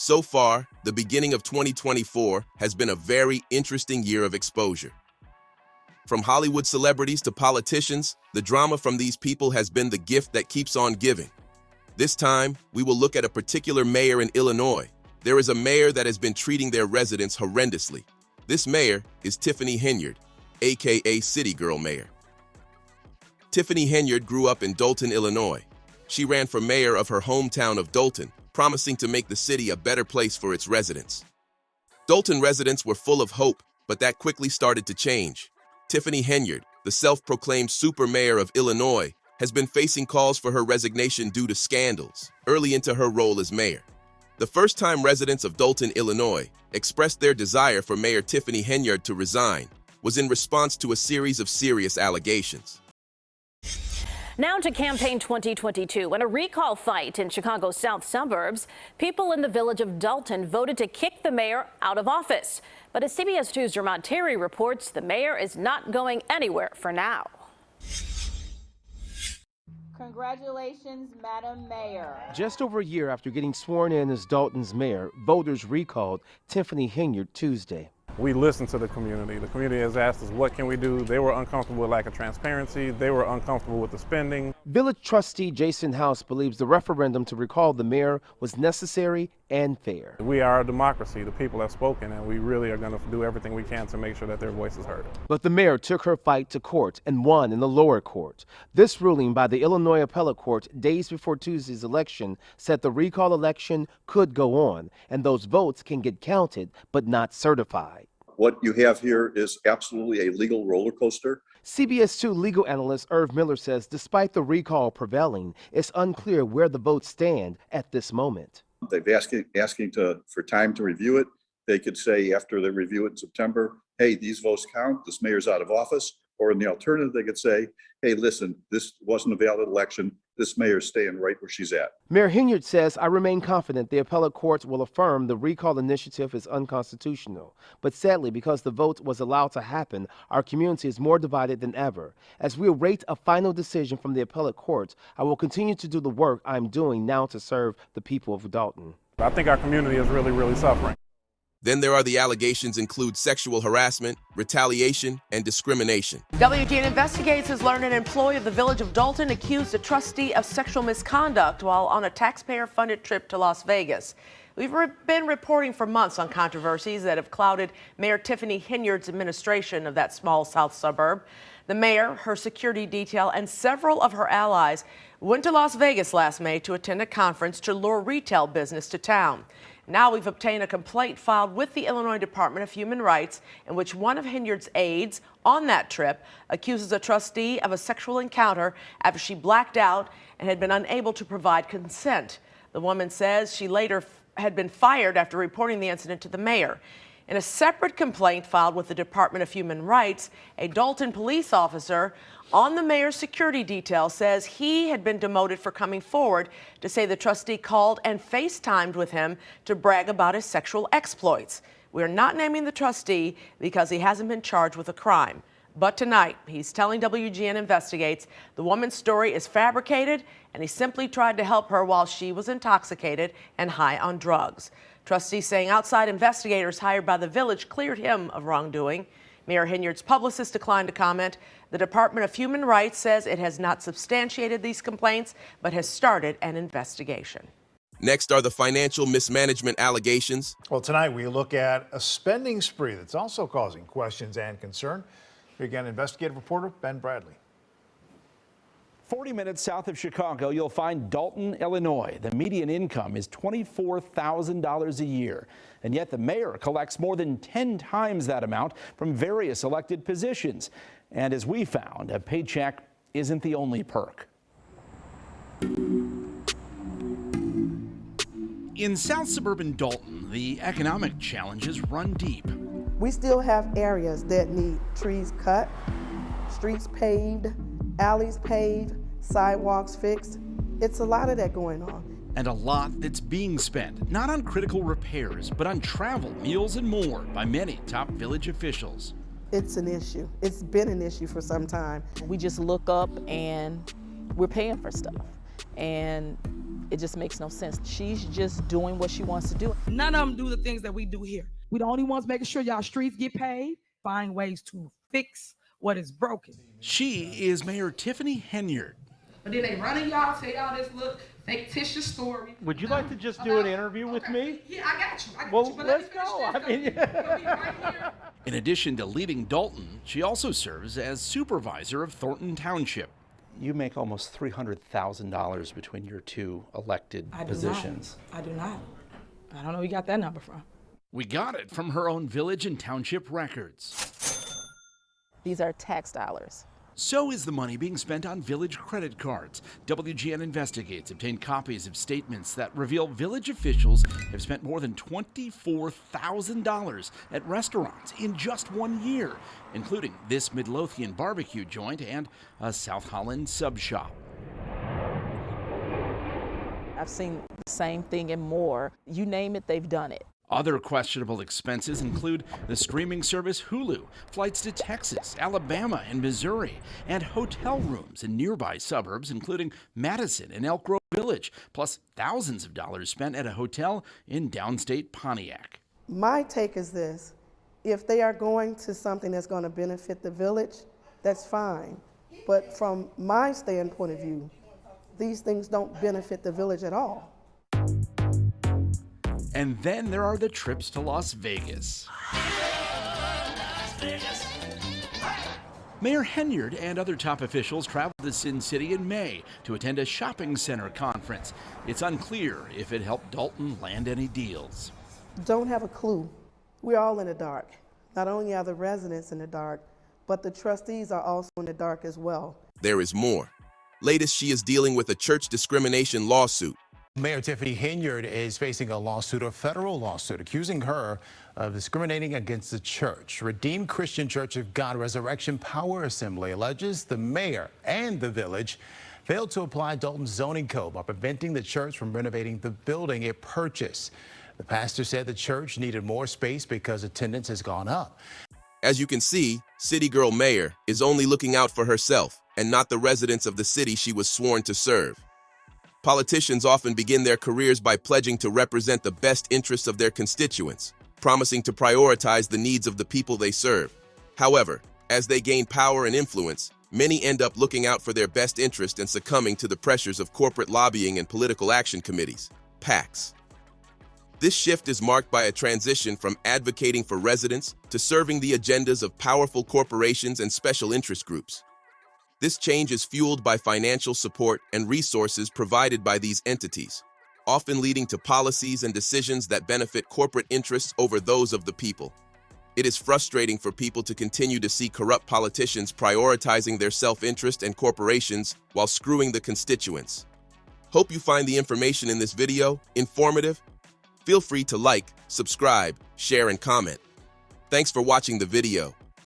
So far, the beginning of 2024 has been a very interesting year of exposure. From Hollywood celebrities to politicians, the drama from these people has been the gift that keeps on giving. This time, we will look at a particular mayor in Illinois. There is a mayor that has been treating their residents horrendously. This mayor is Tiffany Henyard, aka City Girl Mayor. Tiffany Henyard grew up in Dolton, Illinois. She ran for mayor of her hometown of Dolton, promising to make the city a better place for its residents. Dolton residents were full of hope, but that quickly started to change. Tiffany Henyard, the self-proclaimed super mayor of Illinois, has been facing calls for her resignation due to scandals early into her role as mayor. The first time residents of Dolton, Illinois, expressed their desire for Mayor Tiffany Henyard to resign was in response to a series of serious allegations. Now to campaign 2022. In a recall fight in Chicago's south suburbs, people in the village of Dolton voted to kick the mayor out of office. But as CBS 2's Dermot Terry reports, the mayor is not going anywhere for now. Congratulations, Madam Mayor. Just over a year after getting sworn in as Dolton's mayor, voters recalled Tiffany Henyard Tuesday. We listened to the community. The community has asked us, what can we do? They were uncomfortable with lack of transparency. They were uncomfortable with the spending. Village trustee Jason House believes the referendum to recall the mayor was necessary and fair. We are a democracy. The people have spoken, and we really are going to do everything we can to make sure that their voice is heard. But the mayor took her fight to court and won in the lower court. This ruling by the Illinois Appellate Court days before Tuesday's election said the recall election could go on, and those votes can get counted but not certified. What you have here is absolutely a legal roller coaster. CBS 2 legal analyst Irv Miller says despite the recall prevailing, it's unclear where the votes stand at this moment. They've asking for time to review it. They could say after they review it in September, hey, these votes count, this mayor's out of office. Or in the alternative, they could say, hey, listen, this wasn't a valid election. This mayor's staying right where she's at. Mayor Henyard says, I remain confident the appellate court will affirm the recall initiative is unconstitutional. But sadly, because the vote was allowed to happen, our community is more divided than ever. As we await a final decision from the appellate court, I will continue to do the work I'm doing now to serve the people of Dolton. I think our community is really suffering. Then there are the allegations include sexual harassment, retaliation, and discrimination. WGN Investigates has learned an employee of the village of Dolton accused a trustee of sexual misconduct while on a taxpayer-funded trip to Las Vegas. We've been reporting for months on controversies that have clouded Mayor Tiffany Henyard's administration of that small south suburb. The mayor, her security detail, and several of her allies went to Las Vegas last May to attend a conference to lure retail business to town. Now we've obtained a complaint filed with the Illinois Department of Human Rights in which one of Henyard's aides on that trip accuses a trustee of a sexual encounter after she blacked out and had been unable to provide consent. The woman says she later had been fired after reporting the incident to the mayor. In a separate complaint filed with the Department of Human Rights, a Dolton police officer on the mayor's security detail says he had been demoted for coming forward to say the trustee called and FaceTimed with him to brag about his sexual exploits. We are not naming the trustee because he hasn't been charged with a crime. But tonight, he's telling WGN Investigates the woman's story is fabricated and he simply tried to help her while she was intoxicated and high on drugs. Trustee saying outside investigators hired by the village cleared him of wrongdoing. Mayor Henyard's publicist declined to comment. The Department of Human Rights says it has not substantiated these complaints, but has started an investigation. Next are the financial mismanagement allegations. Well, tonight we look at a spending spree that's also causing questions and concern. Here again, investigative reporter Ben Bradley. 40 minutes south of Chicago, you'll find Dolton, Illinois. The median income is $24,000 a year, and yet the mayor collects more than 10 times that amount from various elected positions. And as we found, a paycheck isn't the only perk. In south suburban Dolton, the economic challenges run deep. We still have areas that need trees cut, streets paved, alleys paved, sidewalks fixed. It's a lot of that going on. And a lot that's being spent, not on critical repairs, but on travel, meals, and more by many top village officials. It's an issue. It's been an issue for some time. We just look up and we're paying for stuff. and it just makes no sense. She's just doing what she wants to do. None of them do the things that we do here. We the only ones making sure y'all streets get paid, find ways to fix what is broken. She is Mayor Tiffany Henyard. But then they running y'all, tell y'all this little fictitious story. Would you like to just do an interview with me? Yeah, I got you. Well, let's go. I mean, In addition to leading Dalton, she also serves as supervisor of Thornton Township. You make almost $300,000 between your two elected positions. I do not. I don't know where you got that number from. We got it from her own village and township records. These are tax dollars. So is the money being spent on village credit cards. WGN Investigates obtained copies of statements that reveal village officials have spent more than $24,000 at restaurants in just 1 year, including this Midlothian barbecue joint and a South Holland sub shop. I've seen the same thing and more. You name it, they've done it. Other questionable expenses include the streaming service Hulu, flights to Texas, Alabama, and Missouri, and hotel rooms in nearby suburbs, including Madison and Elk Grove Village, plus thousands of dollars spent at a hotel in downstate Pontiac. My take is this: if they are going to something that's going to benefit the village, that's fine. But from my standpoint of view, these things don't benefit the village at all. And then there are the trips to Las Vegas. Mayor Henyard and other top officials traveled to Sin City in May to attend a shopping center conference. It's unclear if it helped Dalton land any deals. Don't have a clue. We're all in the dark. Not only are the residents in the dark, but the trustees are also in the dark as well. There is more. Latest, she is dealing with a church discrimination lawsuit. Mayor Tiffany Henyard is facing a lawsuit, a federal lawsuit, accusing her of discriminating against the church. Redeemed Christian Church of God Resurrection Power Assembly alleges the mayor and the village failed to apply Dalton's zoning code by preventing the church from renovating the building it purchased. The pastor said the church needed more space because attendance has gone up. As you can see, City Girl Mayor is only looking out for herself and not the residents of the city she was sworn to serve. Politicians often begin their careers by pledging to represent the best interests of their constituents, promising to prioritize the needs of the people they serve. However, as they gain power and influence, many end up looking out for their best interest and succumbing to the pressures of corporate lobbying and political action committees, PACs. This shift is marked by a transition from advocating for residents to serving the agendas of powerful corporations and special interest groups. This change is fueled by financial support and resources provided by these entities, often leading to policies and decisions that benefit corporate interests over those of the people. It is frustrating for people to continue to see corrupt politicians prioritizing their self-interest and corporations while screwing the constituents. Hope you find the information in this video informative. Feel free to like, subscribe, share, and comment. Thanks for watching the video.